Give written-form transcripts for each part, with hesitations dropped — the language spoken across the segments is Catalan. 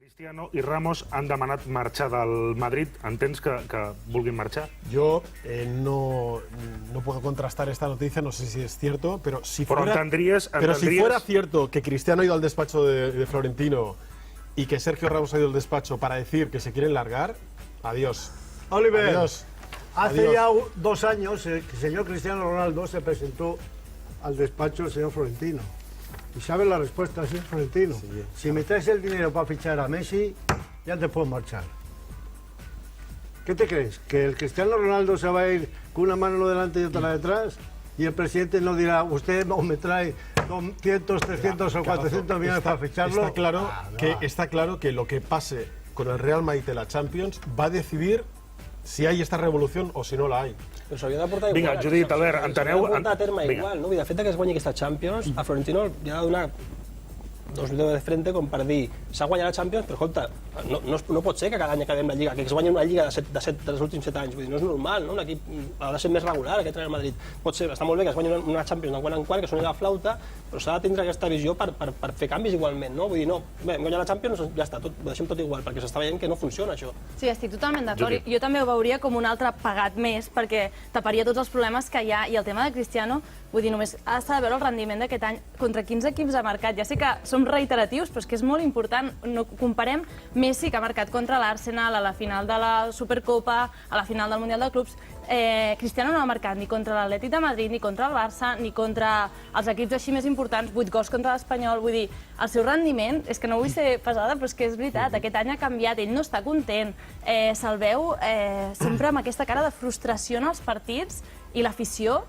Cristiano i Ramos han demanat marxar del Madrid. Entens que vulguin marxar? Yo no puedo contrastar esta noticia, no sé si es cierto, pero si fuera cierto que Cristiano ha ido al despacho de Florentino y que Sergio Ramos ha ido al despacho para decir que se quieren largar, adiós. Oliver, Adiós. hace ya 2 años el señor Cristiano Ronaldo se presentó al despacho del señor Florentino. ¿Y sabes la respuesta del señor Florentino? Sí. Si me traes el dinero para fichar a Messi, ya te puedo marchar. ¿Qué te crees? ¿Que el Cristiano Ronaldo se va a ir con una mano delante y otra detrás? Y el presidente no dirá, usted no me trae 200, 300 o 400 millones para ficharlo. Está claro que lo que pase con el Real Madrid de la Champions va a decidir si hay esta revolució o si no la hay. Però s'hauria de portar igual. Vinga, Judit, Albert, enteneu... S'hauria de portar a terme igual, no? Vull dir, el fet que es guanyi aquesta Champions, a Florentino li ha de donar 2 dedos de frente com per dir s'ha guanyat la Champions, però escolta, no pot ser que cada any acabem la Lliga, que es guanyi una Lliga dels últims 7 anys, vull dir, no és normal, no? Un equip ha de ser més regular, aquest Real Madrid. Pot ser, està molt bé que es guanyi una Champions de quan en quan, que soni la flauta, però s'ha de tindre aquesta visió per fer canvis igualment, no? Vull dir, no, bé, hem guanyat la Champions, ja està, ho deixem tot igual, perquè s'està veient que no funciona això. Sí, estic totalment d'acord. Jo també ho veuria com un altre pagat més, perquè taparia tots els problemes que hi ha, i el tema de Cristiano, vull dir, només has de veure el rendiment d'aquest any contra quins equips ha marcat. Ja sé que som reiteratius, però és que és molt important. No comparem Messi, que ha marcat contra l'Arsenal a la final de la Supercopa, a la final del Mundial de Clubs. Cristiano no ha marcat ni contra l'Atlètic de Madrid, ni contra el Barça, ni contra els equips així més importants, 8 gols contra l'Espanyol. Vull dir, el seu rendiment, és que no vull ser pesada, però és que és veritat, aquest any ha canviat, ell no està content. Se'l veu sempre amb aquesta cara de frustració en els partits, i l'afició,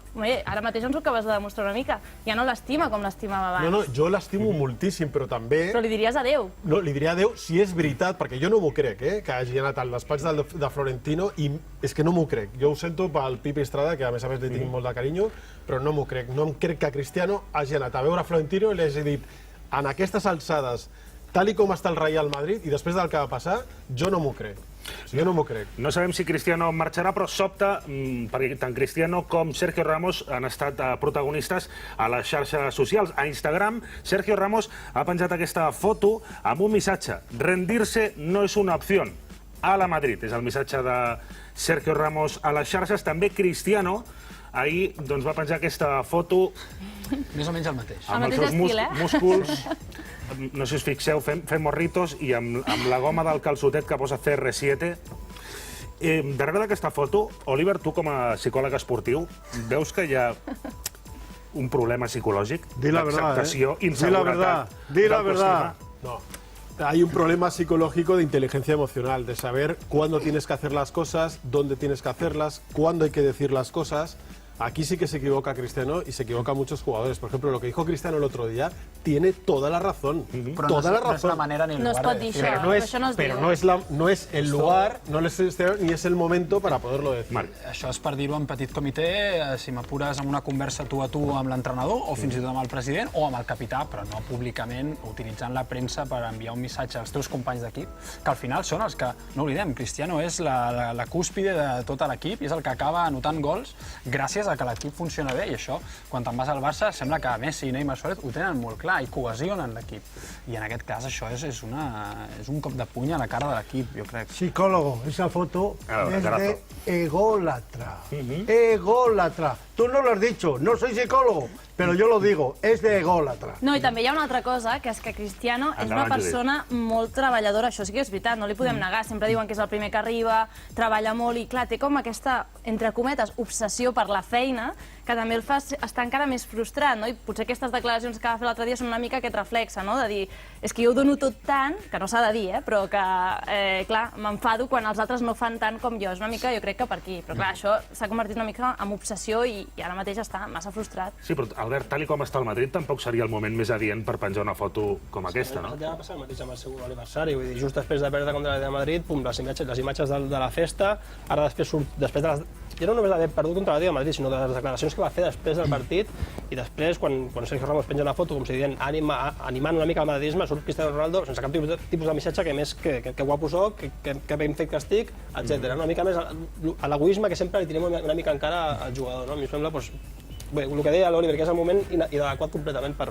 ara mateix ens ho acabes de demostrar una mica, ja no l'estima com l'estimava abans. No, jo l'estimo moltíssim, però també... Però li diries adéu. No, li diria adéu si és veritat, perquè jo no m'ho crec, que hagi anat al despatx de Florentino, i és que no m'ho crec. Jo ho sento pel Pipi Estrada, que a més li tinc molt de carinyo, però no m'ho crec. No em crec que Cristiano hagi anat a veure Florentino i li hagi dit, en aquestes alçades, tal com està el Real Madrid, i després del que va passar, jo no m'ho crec. Jo no m'ho crec. No sabem si Cristiano marxarà, però sobta, perquè tant Cristiano com Sergio Ramos han estat protagonistes a les xarxes socials. A Instagram, Sergio Ramos ha penjat aquesta foto amb un missatge. Rendirse no és una opció. A la Madrid, és el missatge de Sergio Ramos a les xarxes. També Cristiano ahir va penjar aquesta foto... Més o menys el mateix. El mateix estil, músculs, no sé si us fixeu, fem morritos i amb la goma del calçotet que posa CR7. Darrere d'aquesta foto, Oliver, tu com a psicòleg esportiu, veus que hi ha un problema psicològic? Di la verdad, inseguretat, di la verdad. No. Hay un problema psicológico de inteligencia emocional, de saber cuándo tienes que hacer las cosas, dónde tienes que hacerlas, cuándo hay que decir las cosas. Aquí sí que se equivoca Cristiano y se equivocan muchos jugadores. Por ejemplo, lo que dijo Cristiano el otro día tiene toda la razón. Toda la razón. No es la manera ni el No es lugar pot de dir decir. això, Pero no es el lugar, no es ni es el momento para poderlo decir. Això és per dir-ho en petit comitè, si m'apures amb una conversa tu a tu amb l'entrenador, o fins i tot amb el president, o amb el capità, però no públicament, utilitzant la premsa per enviar un missatge als teus companys d'equip, que al final són els que, no oblidem, Cristiano és la cúspide de tot l'equip i és el que acaba anotant gols gràcies a que l'equip funciona bé, i això, quan te'n vas al Barça, sembla que Messi i Neymar Suárez ho tenen molt clar i cohesionen l'equip. I en aquest cas això és un cop de puny a la cara de l'equip, jo crec. Psicólogo, esa foto es de ególatra. Ególatra. Tú no lo has dicho, no soy psicólogo, pero yo lo digo, es de ególatra. No, i també hi ha una altra cosa, que és que Cristiano és una persona molt treballadora, això sí que és veritat, no li podem negar, sempre diuen que és el primer que arriba, treballa molt i clar, té com aquesta, entre cometes, obsessió per la feina, que també el fa estar encara més frustrat, no? I potser aquestes declaracions que va fer l'altre dia són una mica aquest reflexe, no? De dir, és que jo ho dono tot tant, que no s'ha de dir, però que, clar, m'enfado quan els altres no fan tant com jo. És una mica, jo crec que per aquí. Però clar, això s'ha convertit una mica en obsessió i ara mateix està massa frustrat. Sí, però Albert, tal com està el Madrid, tampoc seria el moment més adient per penjar una foto com aquesta, no? Ja va passar el mateix amb el seu aniversari, vull dir, just després de perdre contra l'Atlètic de Madrid, pum, les imatges de la festa, ara després de les... Ja no només d'haver perdut contra l'Atlètic de Madrid, sinó de les declaracions que va fer després del partit, i després, quan Sergio Ramos penja una foto, com si dient, animant una mica el madridisme, surt Cristiano Ronaldo sense cap tipus de missatge que més que guapo soc, que ben fet que estic, etc. Una mica més a l'egoisme que sempre li tenim una mica encara al jugador, no? A mi em sembla, bé, el que deia l'Oliver, que és el moment inadequat completament per